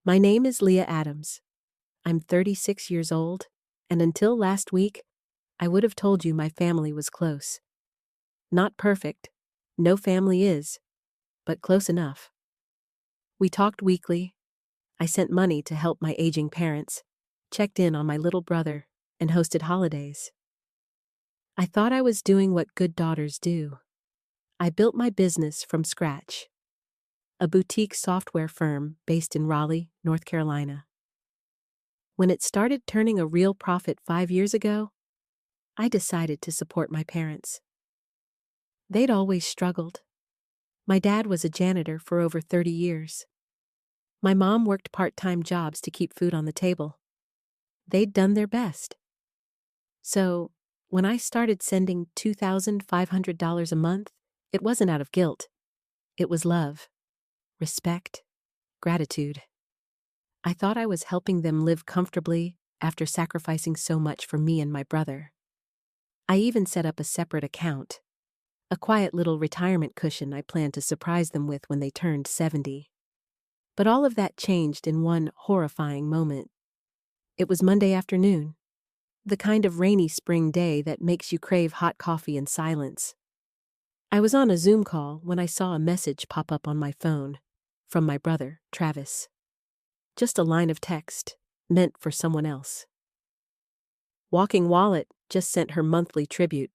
My name is Leah Adams. I'm 36 years old, and until last week, I would have told you my family was close. Not perfect, no family is, but close enough. We talked weekly. I sent money to help my aging parents, checked in on my little brother, and hosted holidays. I thought I was doing what good daughters do. I built my business from scratch. A boutique software firm based in Raleigh, North Carolina. When it started turning a real profit 5 years ago, I decided to support my parents. They'd always struggled. My dad was a janitor for over 30 years. My mom worked part-time jobs to keep food on the table. They'd done their best. So, when I started sending $2,500 a month, it wasn't out of guilt. It was love, respect, gratitude. I thought I was helping them live comfortably after sacrificing so much for me and my brother. I even set up a separate account, a quiet little retirement cushion I planned to surprise them with when they turned 70. But all of that changed in one horrifying moment. It was Monday afternoon, the kind of rainy spring day that makes you crave hot coffee and silence. I was on a Zoom call when I saw a message pop up on my phone from my brother, Travis. Just a line of text, meant for someone else. Walking Wallet just sent her monthly tribute.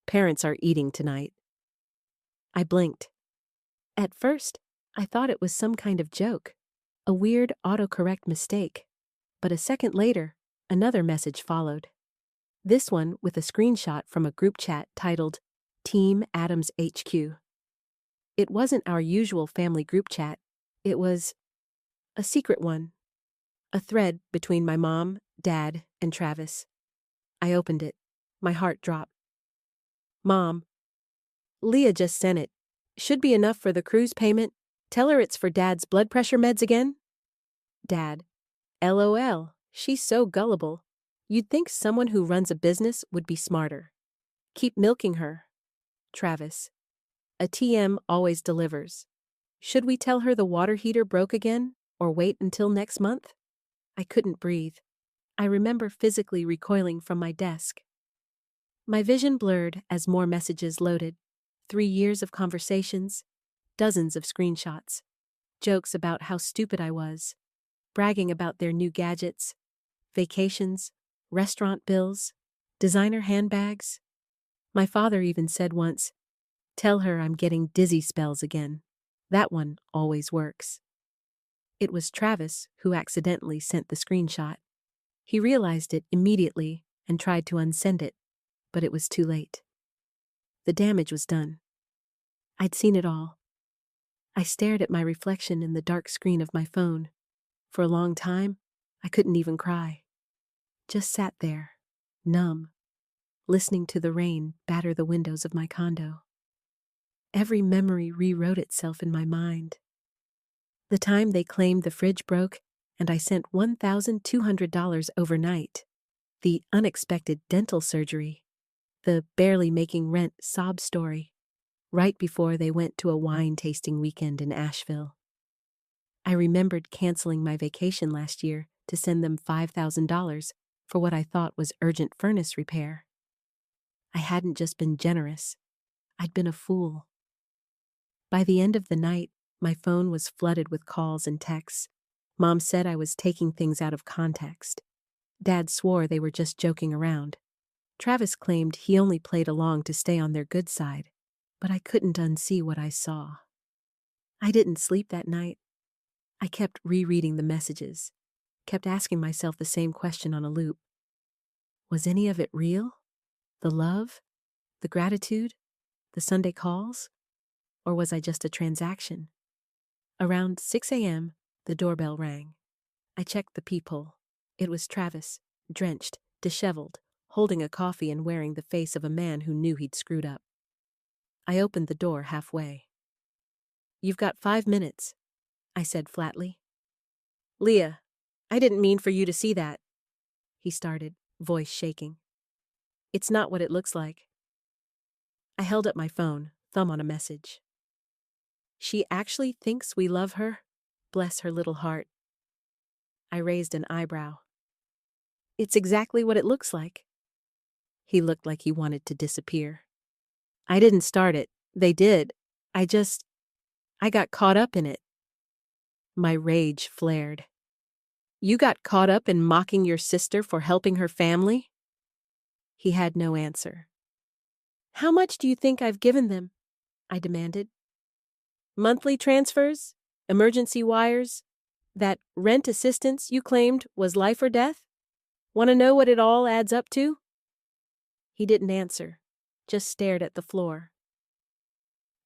Parents are eating tonight. I blinked. At first, I thought it was some kind of joke, a weird autocorrect mistake. But a second later, another message followed. This one with a screenshot from a group chat titled Team Adams HQ. It wasn't our usual family group chat. It was a secret one. A thread between my mom, dad, and Travis. I opened it. My heart dropped. Mom, Leah just sent it. Should be enough for the cruise payment. Tell her it's for Dad's blood pressure meds again. Dad, LOL, she's so gullible. You'd think someone who runs a business would be smarter. Keep milking her. Travis, a TM always delivers. Should we tell her the water heater broke again, or wait until next month? I couldn't breathe. I remember physically recoiling from my desk. My vision blurred as more messages loaded. 3 years of conversations, dozens of screenshots, jokes about how stupid I was, bragging about their new gadgets, vacations, restaurant bills, designer handbags. My father even said once, "Tell her I'm getting dizzy spells again. That one always works." It was Travis who accidentally sent the screenshot. He realized it immediately and tried to unsend it, but it was too late. The damage was done. I'd seen it all. I stared at my reflection in the dark screen of my phone. For a long time, I couldn't even cry. Just sat there, numb, listening to the rain batter the windows of my condo. Every memory rewrote itself in my mind. The time they claimed the fridge broke and I sent $1,200 overnight. The unexpected dental surgery. The barely making rent sob story. Right before they went to a wine tasting weekend in Asheville. I remembered canceling my vacation last year to send them $5,000 for what I thought was urgent furnace repair. I hadn't just been generous. I'd been a fool. By the end of the night, my phone was flooded with calls and texts. Mom said I was taking things out of context. Dad swore they were just joking around. Travis claimed he only played along to stay on their good side, but I couldn't unsee what I saw. I didn't sleep that night. I kept rereading the messages, kept asking myself the same question on a loop. Was any of it real? The love? The gratitude? The Sunday calls? Or was I just a transaction? Around 6 a.m., the doorbell rang. I checked the peephole. It was Travis, drenched, disheveled, holding a coffee and wearing the face of a man who knew he'd screwed up. I opened the door halfway. "You've got 5 minutes," I said flatly. "Leah, I didn't mean for you to see that," he started, voice shaking. "It's not what it looks like." I held up my phone, thumb on a message. "She actually thinks we love her? Bless her little heart." I raised an eyebrow. It's exactly what it looks like. He looked like he wanted to disappear. I didn't start it. They did. I got caught up in it. My rage flared. You got caught up in mocking your sister for helping her family? He had no answer. How much do you think I've given them? I demanded. Monthly transfers? Emergency wires? That rent assistance you claimed was life or death? Want to know what it all adds up to? He didn't answer, just stared at the floor.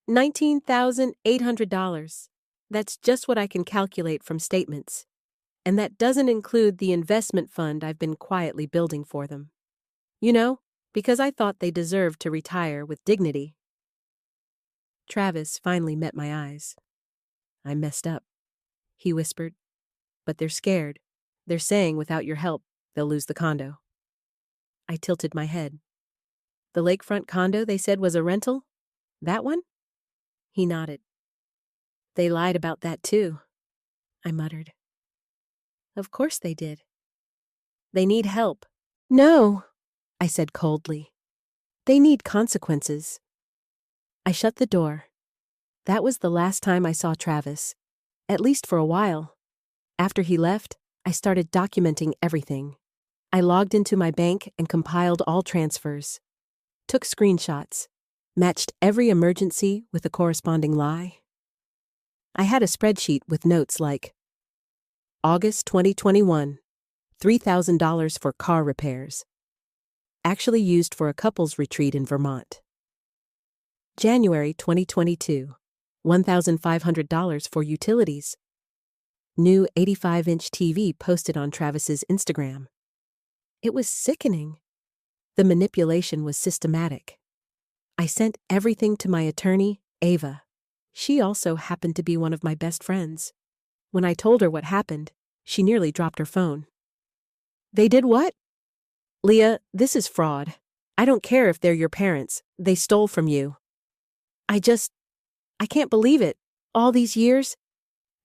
$19,800. That's just what I can calculate from statements. And that doesn't include the investment fund I've been quietly building for them. You know, because I thought they deserved to retire with dignity. Travis finally met my eyes. I messed up, he whispered. But they're scared. They're saying without your help, they'll lose the condo. I tilted my head. The lakefront condo they said was a rental? That one? He nodded. They lied about that too, I muttered. Of course they did. They need help. No, I said coldly. They need consequences. I shut the door. That was the last time I saw Travis, at least for a while. After he left, I started documenting everything. I logged into my bank and compiled all transfers, took screenshots, matched every emergency with a corresponding lie. I had a spreadsheet with notes like, August 2021, $3,000 for car repairs, actually used for a couple's retreat in Vermont. January 2022, $1,500 for utilities. New 85-inch TV posted on Travis's Instagram. It was sickening. The manipulation was systematic. I sent everything to my attorney, Ava. She also happened to be one of my best friends. When I told her what happened, she nearly dropped her phone. They did what? Leah, this is fraud. I don't care if they're your parents. They stole from you. I can't believe it. All these years?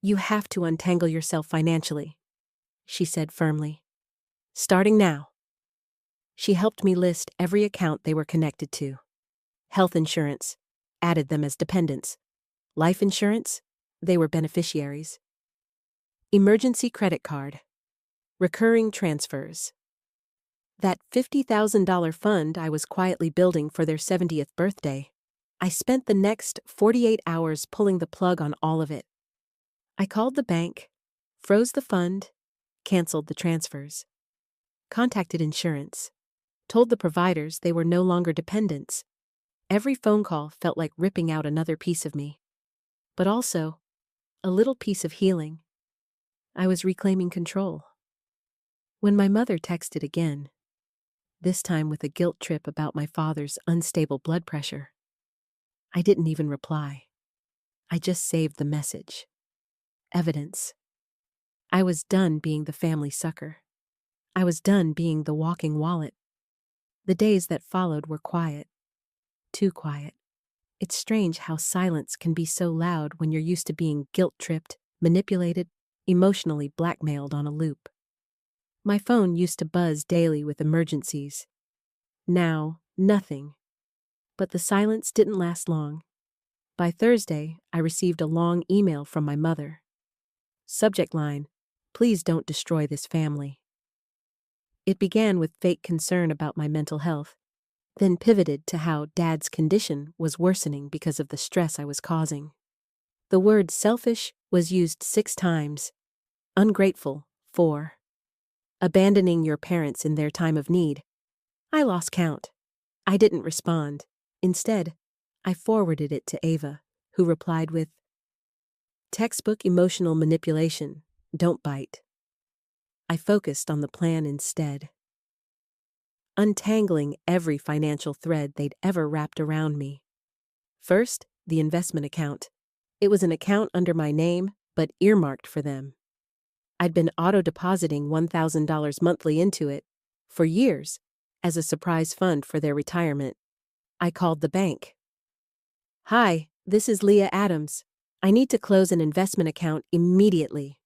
You have to untangle yourself financially, she said firmly. Starting now. She helped me list every account they were connected to. Health insurance, added them as dependents. Life insurance, they were beneficiaries. Emergency credit card. Recurring transfers. That $50,000 fund I was quietly building for their 70th birthday. I spent the next 48 hours pulling the plug on all of it. I called the bank, froze the fund, canceled the transfers, contacted insurance, told the providers they were no longer dependents. Every phone call felt like ripping out another piece of me, but also a little piece of healing. I was reclaiming control. When my mother texted again, this time with a guilt trip about my father's unstable blood pressure, I didn't even reply. I just saved the message. Evidence. I was done being the family sucker. I was done being the walking wallet. The days that followed were quiet. Too quiet. It's strange how silence can be so loud when you're used to being guilt-tripped, manipulated, emotionally blackmailed on a loop. My phone used to buzz daily with emergencies. Now, nothing. But the silence didn't last long. By Thursday, I received a long email from my mother. Subject line, please don't destroy this family. It began with fake concern about my mental health, then pivoted to how Dad's condition was worsening because of the stress I was causing. The word selfish was used 6 times, ungrateful 4, abandoning your parents in their time of need. I lost count. I didn't respond. Instead, I forwarded it to Ava, who replied with, textbook emotional manipulation, don't bite. I focused on the plan instead. Untangling every financial thread they'd ever wrapped around me. First, the investment account. It was an account under my name, but earmarked for them. I'd been auto-depositing $1,000 monthly into it, for years, as a surprise fund for their retirement. I called the bank. Hi, this is Leah Adams. I need to close an investment account immediately.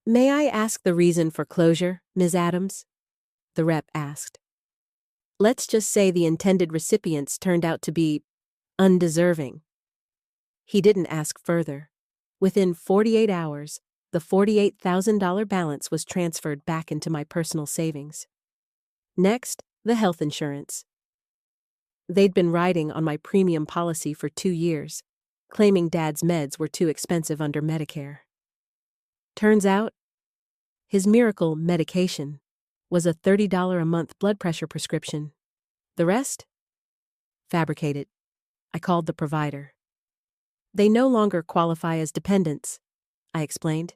May I ask the reason for closure, Ms. Adams? The rep asked. Let's just say the intended recipients turned out to be undeserving. He didn't ask further. Within 48 hours, the $48,000 balance was transferred back into my personal savings. Next, the health insurance. They'd been riding on my premium policy for 2 years, claiming Dad's meds were too expensive under Medicare. Turns out, his miracle medication was a $30 a month blood pressure prescription. The rest? Fabricated. I called the provider. They no longer qualify as dependents, I explained.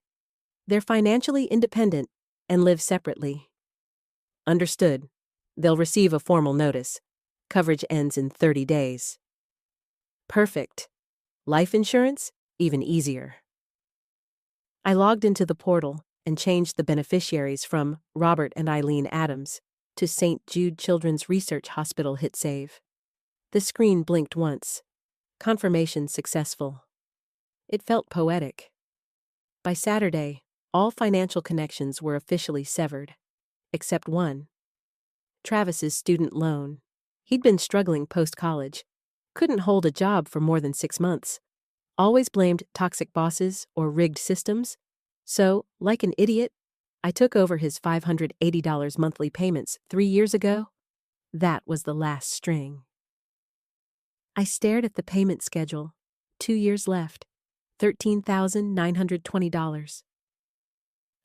They're financially independent and live separately. Understood. They'll receive a formal notice. Coverage ends in 30 days. Perfect. Life insurance? Even easier. I logged into the portal and changed the beneficiaries from Robert and Eileen Adams to St. Jude Children's Research Hospital hit save. The screen blinked once. Confirmation successful. It felt poetic. By Saturday, all financial connections were officially severed, except one. Travis's student loan. He'd been struggling post-college, couldn't hold a job for more than 6 months, always blamed toxic bosses or rigged systems, so, like an idiot, I took over his $580 monthly payments 3 years ago. That was the last string. I stared at the payment schedule. 2 years left. $13,920.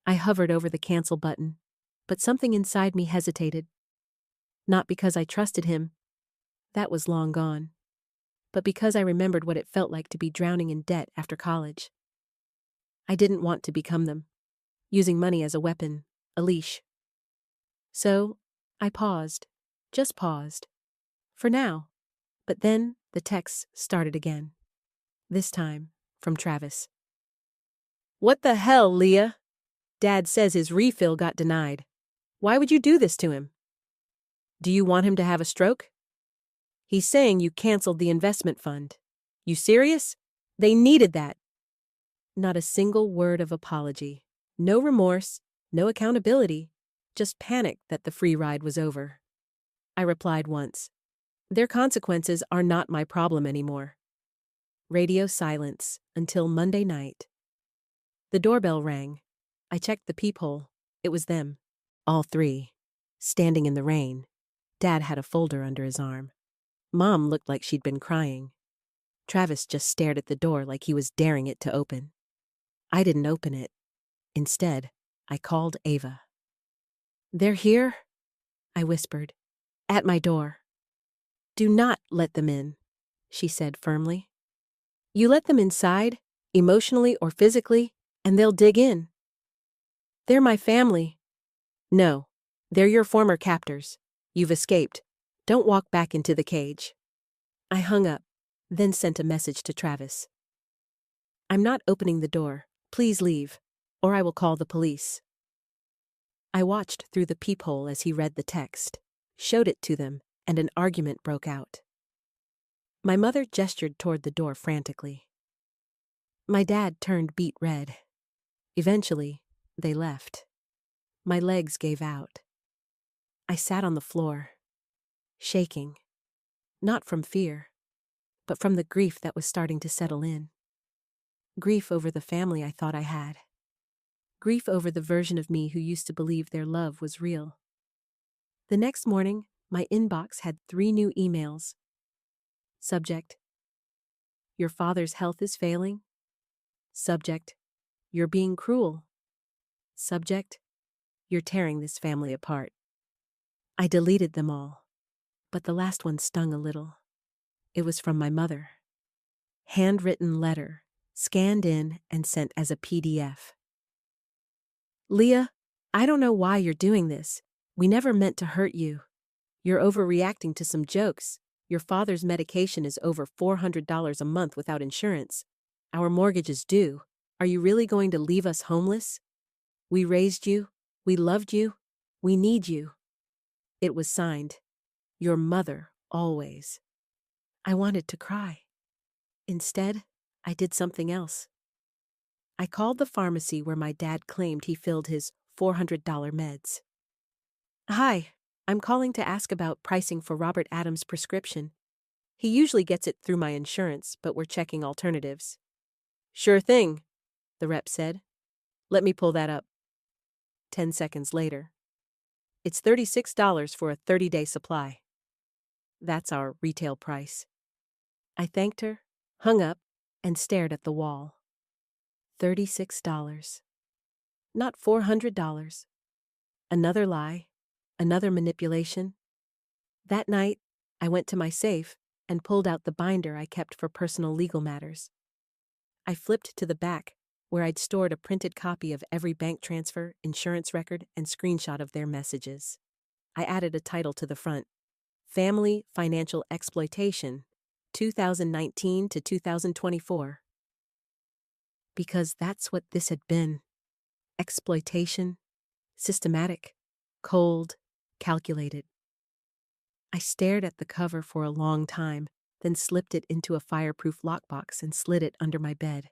I hovered over the cancel button, but something inside me hesitated. Not because I trusted him. That was long gone. But because I remembered what it felt like to be drowning in debt after college. I didn't want to become them, using money as a weapon, a leash. So, I paused. Just paused. For now. But then, the texts started again. This time, from Travis. What the hell, Leah? Dad says his refill got denied. Why would you do this to him? Do you want him to have a stroke? He's saying you canceled the investment fund. You serious? They needed that. Not a single word of apology. No remorse, no accountability, just panic that the free ride was over. I replied once. Their consequences are not my problem anymore. Radio silence until Monday night. The doorbell rang. I checked the peephole. It was them. All three. Standing in the rain. Dad had a folder under his arm. Mom looked like she'd been crying. Travis just stared at the door like he was daring it to open. I didn't open it. Instead, I called Ava. They're here? I whispered. At my door. Do not let them in, she said firmly. You let them inside, emotionally or physically, and they'll dig in. They're my family. No, they're your former captors. You've escaped. Don't walk back into the cage. I hung up, then sent a message to Travis. I'm not opening the door. Please leave, or I will call the police. I watched through the peephole as he read the text, showed it to them, and an argument broke out. My mother gestured toward the door frantically. My dad turned beet red. Eventually, they left. My legs gave out. I sat on the floor, shaking, not from fear, but from the grief that was starting to settle in. Grief over the family I thought I had. Grief over the version of me who used to believe their love was real. The next morning, my inbox had 3 new emails. Subject: Your father's health is failing. Subject: You're being cruel. Subject: You're tearing this family apart. I deleted them all, but the last one stung a little. It was from my mother. Handwritten letter, scanned in and sent as a PDF. Leah, I don't know why you're doing this. We never meant to hurt you. You're overreacting to some jokes. Your father's medication is over $400 a month without insurance. Our mortgage is due. Are you really going to leave us homeless? We raised you. We loved you. We need you. It was signed, Your mother, always. I wanted to cry. Instead, I did something else. I called the pharmacy where my dad claimed he filled his $400 meds. Hi, I'm calling to ask about pricing for Robert Adams' prescription. He usually gets it through my insurance, but we're checking alternatives. Sure thing, the rep said. Let me pull that up. 10 seconds later. It's $36 for a 30-day supply. That's our retail price. I thanked her, hung up, and stared at the wall. $36. Not $400. Another lie, another manipulation. That night, I went to my safe and pulled out the binder I kept for personal legal matters. I flipped to the back, where I'd stored a printed copy of every bank transfer, insurance record, and screenshot of their messages. I added a title to the front: Family Financial Exploitation, 2019 to 2024. Because that's what this had been. Exploitation. Systematic. Cold. Calculated. I stared at the cover for a long time, then slipped it into a fireproof lockbox and slid it under my bed.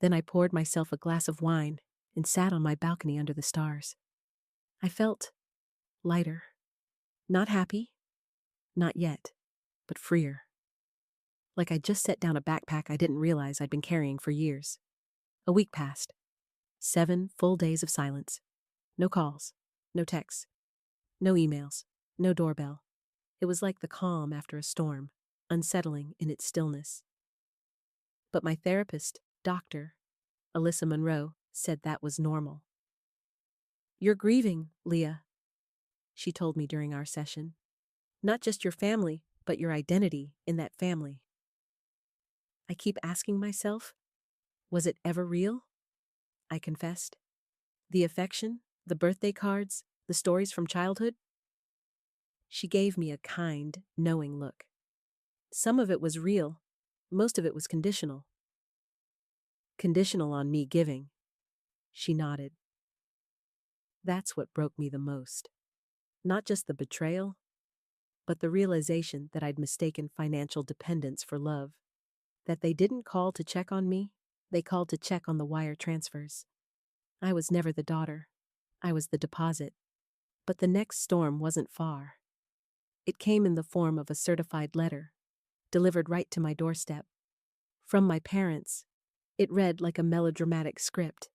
Then I poured myself a glass of wine and sat on my balcony under the stars. I felt lighter. Not happy. Not yet. But freer. Like I'd just set down a backpack I didn't realize I'd been carrying for years. A week passed. 7 full days of silence. No calls. No texts. No emails. No doorbell. It was like the calm after a storm, unsettling in its stillness. But my therapist, Dr. Alyssa Monroe, said that was normal. You're grieving, Leah, she told me during our session. Not just your family, but your identity in that family. I keep asking myself, was it ever real? I confessed. The affection, the birthday cards, the stories from childhood? She gave me a kind, knowing look. Some of it was real. Most of it was conditional. Conditional on me giving. She nodded. That's what broke me the most. Not just the betrayal, but the realization that I'd mistaken financial dependence for love. That they didn't call to check on me, they called to check on the wire transfers. I was never the daughter. I was the deposit. But the next storm wasn't far. It came in the form of a certified letter, delivered right to my doorstep. From my parents, it read like a melodramatic script.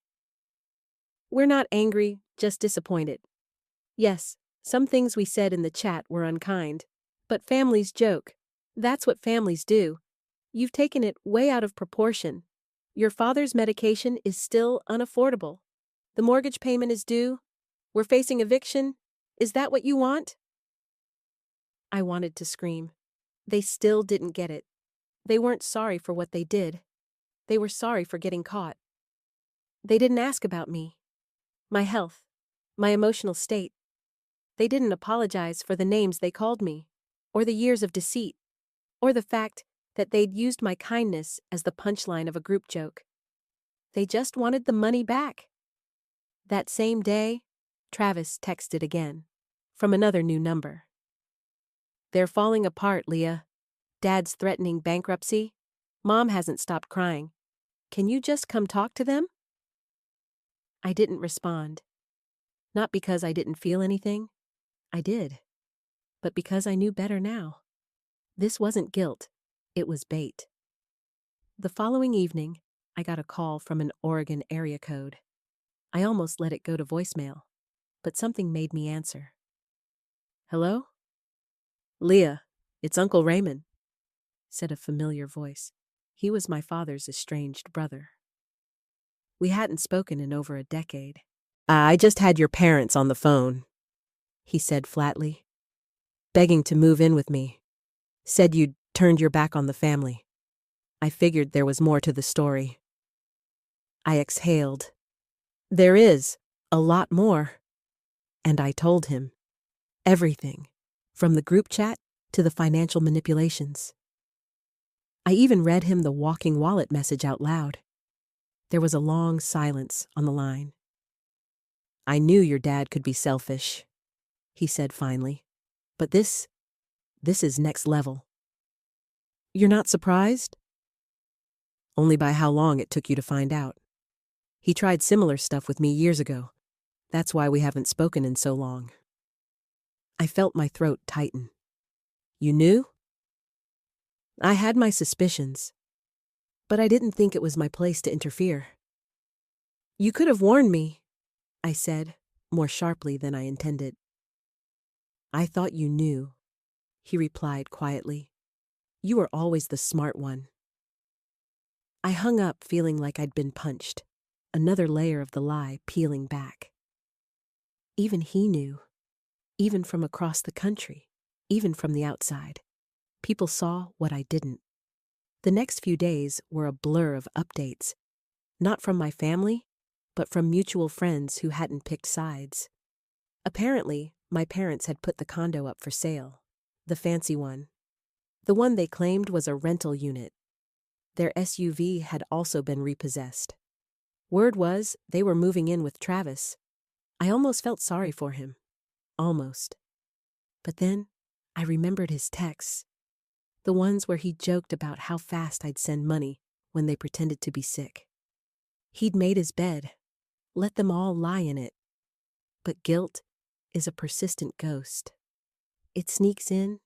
We're not angry, just disappointed. Yes, some things we said in the chat were unkind, but families joke. That's what families do. You've taken it way out of proportion. Your father's medication is still unaffordable. The mortgage payment is due. We're facing eviction. Is that what you want? I wanted to scream. They still didn't get it. They weren't sorry for what they did. They were sorry for getting caught. They didn't ask about me, my health, my emotional state. They didn't apologize for the names they called me, or the years of deceit, or the fact that they'd used my kindness as the punchline of a group joke. They just wanted the money back. That same day, Travis texted again, from another new number. They're falling apart, Leah. Dad's threatening bankruptcy. Mom hasn't stopped crying. Can you just come talk to them? I didn't respond. Not because I didn't feel anything. I did. But because I knew better now. This wasn't guilt. It was bait. The following evening, I got a call from an Oregon area code. I almost let it go to voicemail, but something made me answer. Hello? Leah, it's Uncle Raymond, said a familiar voice. He was my father's estranged brother. We hadn't spoken in over a decade. I just had your parents on the phone, he said flatly, begging to move in with me. Said you'd turned your back on the family. I figured there was more to the story. I exhaled. There is a lot more. And I told him everything, from the group chat to the financial manipulations. I even read him the walking wallet message out loud. There was a long silence on the line. I knew your dad could be selfish, he said finally. But this is next level. You're not surprised? Only by how long it took you to find out. He tried similar stuff with me years ago. That's why we haven't spoken in so long. I felt my throat tighten. You knew? I had my suspicions, but I didn't think it was my place to interfere. You could have warned me, I said, more sharply than I intended. I thought you knew, he replied quietly. You were always the smart one. I hung up feeling like I'd been punched, another layer of the lie peeling back. Even he knew, even from across the country, even from the outside. People saw what I didn't. The next few days were a blur of updates, not from my family, but from mutual friends who hadn't picked sides. Apparently, my parents had put the condo up for sale, the fancy one. The one they claimed was a rental unit. Their SUV had also been repossessed. Word was they were moving in with Travis. I almost felt sorry for him. Almost. But then, I remembered his texts. The ones where he joked about how fast I'd send money when they pretended to be sick. He'd made his bed, let them all lie in it. But guilt is a persistent ghost. It sneaks in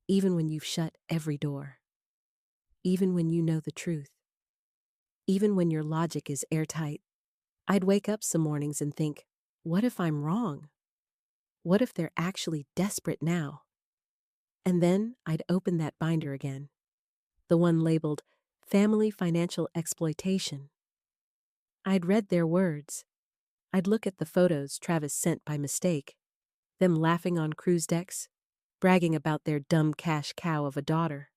even when you've shut every door. Even when you know the truth. Even when your logic is airtight. I'd wake up some mornings and think, what if I'm wrong? What if they're actually desperate now? And then I'd open that binder again, the one labeled Family Financial Exploitation. I'd read their words. I'd look at the photos Travis sent by mistake, them laughing on cruise decks, bragging about their dumb cash cow of a daughter.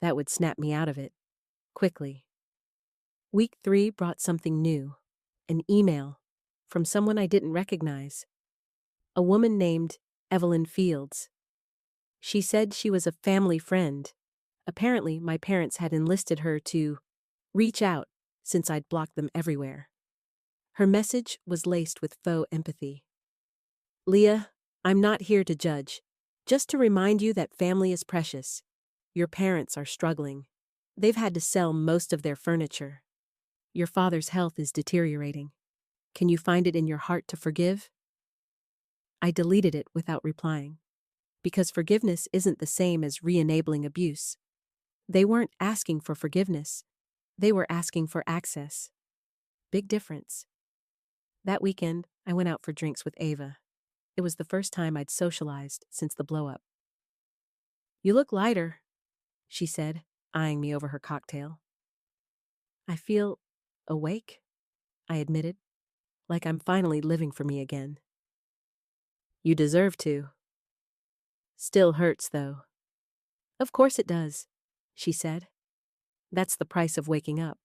That would snap me out of it, quickly. Week 3 brought something new, an email from someone I didn't recognize, a woman named Evelyn Fields. She said she was a family friend. Apparently, my parents had enlisted her to reach out since I'd blocked them everywhere. Her message was laced with faux empathy. Leah, I'm not here to judge, just to remind you that family is precious. Your parents are struggling. They've had to sell most of their furniture. Your father's health is deteriorating. Can you find it in your heart to forgive? I deleted it without replying, because forgiveness isn't the same as re-enabling abuse. They weren't asking for forgiveness. They were asking for access. Big difference. That weekend, I went out for drinks with Ava. It was the first time I'd socialized since the blow-up. You look lighter, she said, eyeing me over her cocktail. I feel awake, I admitted, like I'm finally living for me again. You deserve to. Still hurts, though. Of course it does, she said. That's the price of waking up.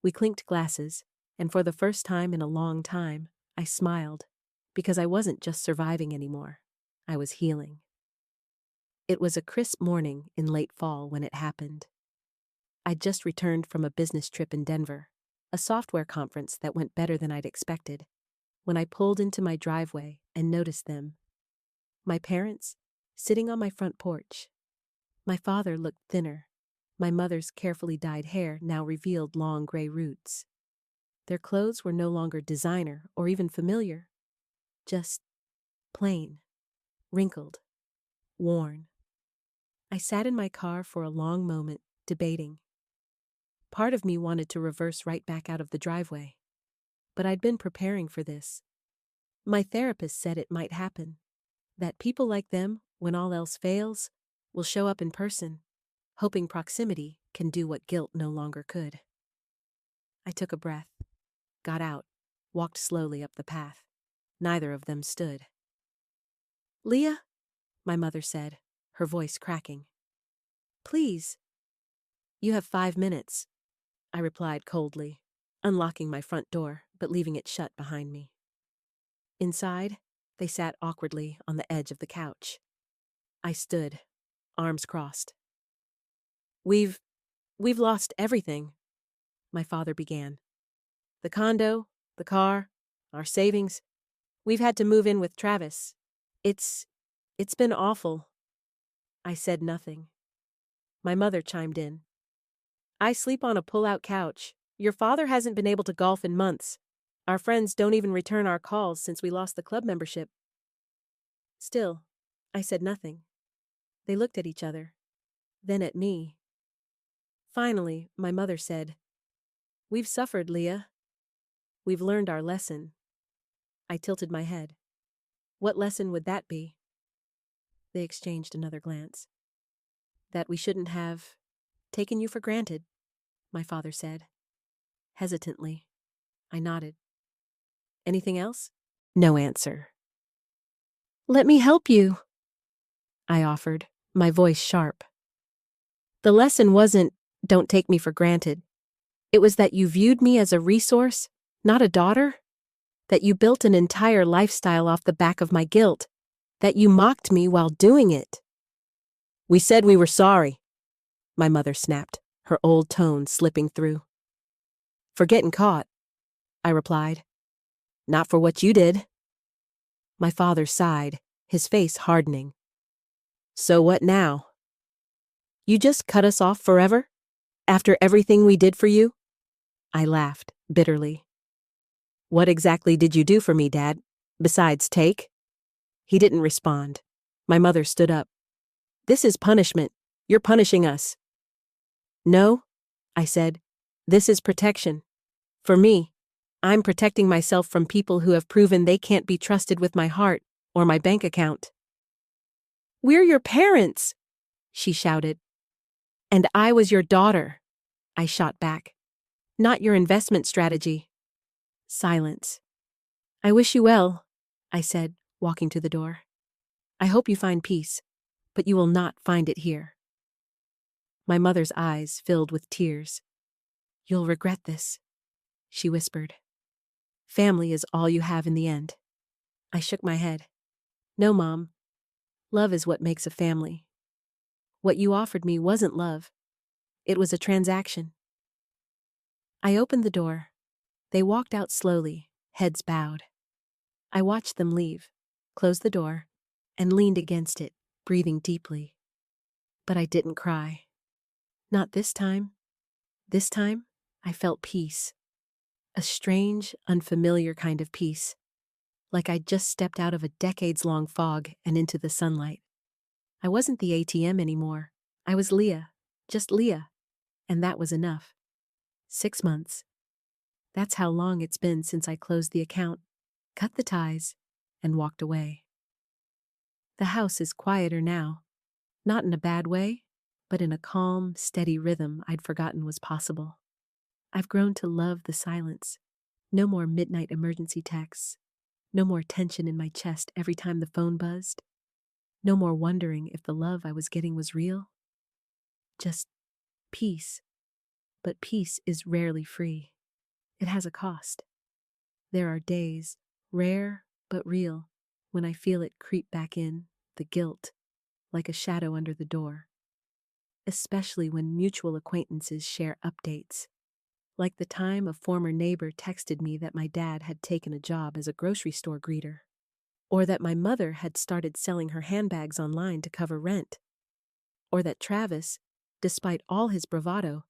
We clinked glasses, and for the first time in a long time, I smiled, because I wasn't just surviving anymore. I was healing. It was a crisp morning in late fall when it happened. I'd just returned from a business trip in Denver, a software conference that went better than I'd expected, when I pulled into my driveway and noticed them. My parents, sitting on my front porch. My father looked thinner. My mother's carefully dyed hair now revealed long gray roots. Their clothes were no longer designer or even familiar, just plain, wrinkled, worn. I sat in my car for a long moment, debating. Part of me wanted to reverse right back out of the driveway, but I'd been preparing for this. My therapist said it might happen, that people like them, when all else fails, will show up in person, hoping proximity can do what guilt no longer could. I took a breath, got out, walked slowly up the path. Neither of them stood. Leah, my mother said, her voice cracking. Please. You have 5 minutes, I replied coldly, unlocking my front door but leaving it shut behind me. Inside, they sat awkwardly on the edge of the couch. I stood, arms crossed. We've lost everything, my father began. The condo, the car, our savings. We've had to move in with Travis. It's been awful. I said nothing. My mother chimed in. I sleep on a pull-out couch. Your father hasn't been able to golf in months. Our friends don't even return our calls since we lost the club membership. Still, I said nothing. They looked at each other, then at me. Finally, my mother said, "We've suffered, Leah. We've learned our lesson." I tilted my head. What lesson would that be? They exchanged another glance. That we shouldn't have taken you for granted, my father said. Hesitantly, I nodded. Anything else? No answer. Let me help you, I offered, my voice sharp. The lesson wasn't, don't take me for granted. It was that you viewed me as a resource, not a daughter. That you built an entire lifestyle off the back of my guilt. That you mocked me while doing it. We said we were sorry, my mother snapped, her old tone slipping through. For getting caught, I replied. Not for what you did. My father sighed, his face hardening. So what now? You just cut us off forever? After everything we did for you? I laughed, bitterly. What exactly did you do for me, Dad, besides take? He didn't respond. My mother stood up. This is punishment. You're punishing us. No, I said. This is protection. For me, I'm protecting myself from people who have proven they can't be trusted with my heart or my bank account. We're your parents, she shouted. And I was your daughter, I shot back. Not your investment strategy. Silence. I wish you well, I said, walking to the door. I hope you find peace, but you will not find it here. My mother's eyes filled with tears. You'll regret this, she whispered. Family is all you have in the end. I shook my head. No, Mom. Love is what makes a family. What you offered me wasn't love. It was a transaction. I opened the door. They walked out slowly, heads bowed. I watched them leave, closed the door, and leaned against it, breathing deeply. But I didn't cry. Not this time. This time, I felt peace. A strange, unfamiliar kind of peace. Like I'd just stepped out of a decades-long fog and into the sunlight. I wasn't the ATM anymore. I was Leah, just Leah, and that was enough. 6 months. That's how long it's been since I closed the account, cut the ties, and walked away. The house is quieter now, not in a bad way, but in a calm, steady rhythm I'd forgotten was possible. I've grown to love the silence. No more midnight emergency texts. No more tension in my chest every time the phone buzzed. No more wondering if the love I was getting was real. Just peace. But peace is rarely free. It has a cost. There are days, rare but real, when I feel it creep back in, the guilt, like a shadow under the door. Especially when mutual acquaintances share updates. Like the time a former neighbor texted me that my dad had taken a job as a grocery store greeter. Or that my mother had started selling her handbags online to cover rent. Or that Travis, despite all his bravado,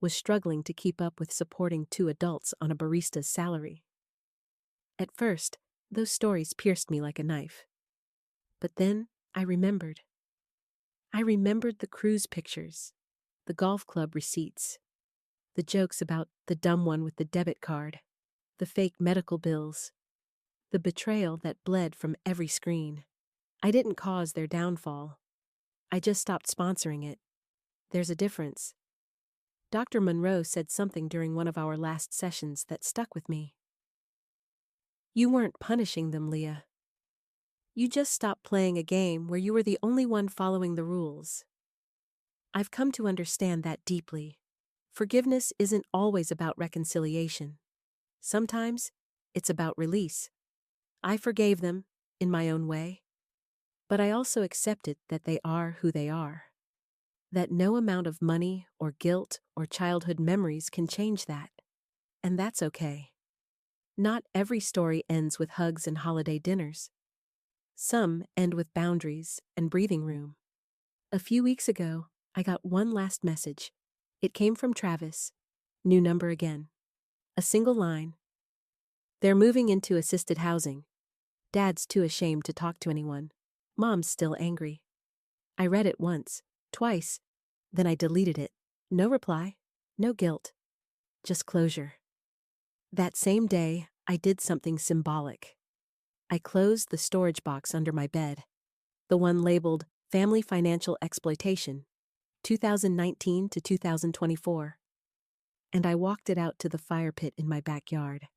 was struggling to keep up with supporting 2 adults on a barista's salary. At first, those stories pierced me like a knife. But then I remembered. I remembered the cruise pictures, the golf club receipts, the jokes about the dumb one with the debit card, the fake medical bills, the betrayal that bled from every screen. I didn't cause their downfall. I just stopped sponsoring it. There's a difference. Dr. Monroe said something during one of our last sessions that stuck with me. You weren't punishing them, Leah. You just stopped playing a game where you were the only one following the rules. I've come to understand that deeply. Forgiveness isn't always about reconciliation. Sometimes it's about release. I forgave them, in my own way. But I also accepted that they are who they are. That no amount of money or guilt or childhood memories can change that. And that's okay. Not every story ends with hugs and holiday dinners. Some end with boundaries and breathing room. A few weeks ago, I got one last message. It came from Travis. New number again. A single line. They're moving into assisted housing. Dad's too ashamed to talk to anyone. Mom's still angry. I read it once, twice, then I deleted it. No reply, no guilt, just closure. That same day, I did something symbolic. I closed the storage box under my bed, the one labeled Family Financial Exploitation, 2019 to 2024. And I walked it out to the fire pit in my backyard.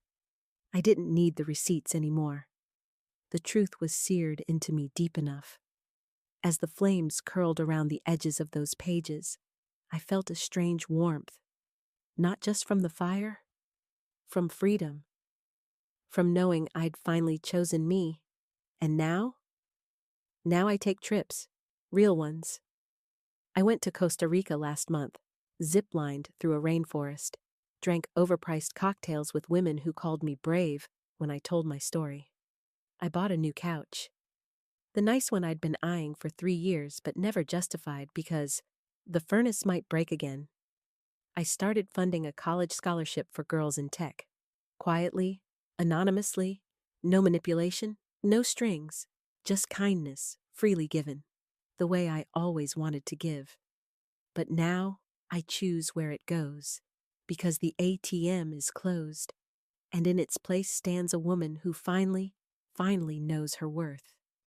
I didn't need the receipts anymore. The truth was seared into me deep enough. As the flames curled around the edges of those pages, I felt a strange warmth, not just from the fire, from freedom, from knowing I'd finally chosen me. And now I take trips, real ones. I went to Costa Rica last month, zip-lined through a rainforest, drank overpriced cocktails with women who called me brave when I told my story. I bought a new couch. The nice one I'd been eyeing for 3 years but never justified because the furnace might break again. I started funding a college scholarship for girls in tech. Quietly, anonymously, no manipulation, no strings, just kindness, freely given, the way I always wanted to give. But now I choose where it goes, because the ATM is closed, and in its place stands a woman who finally knows her worth.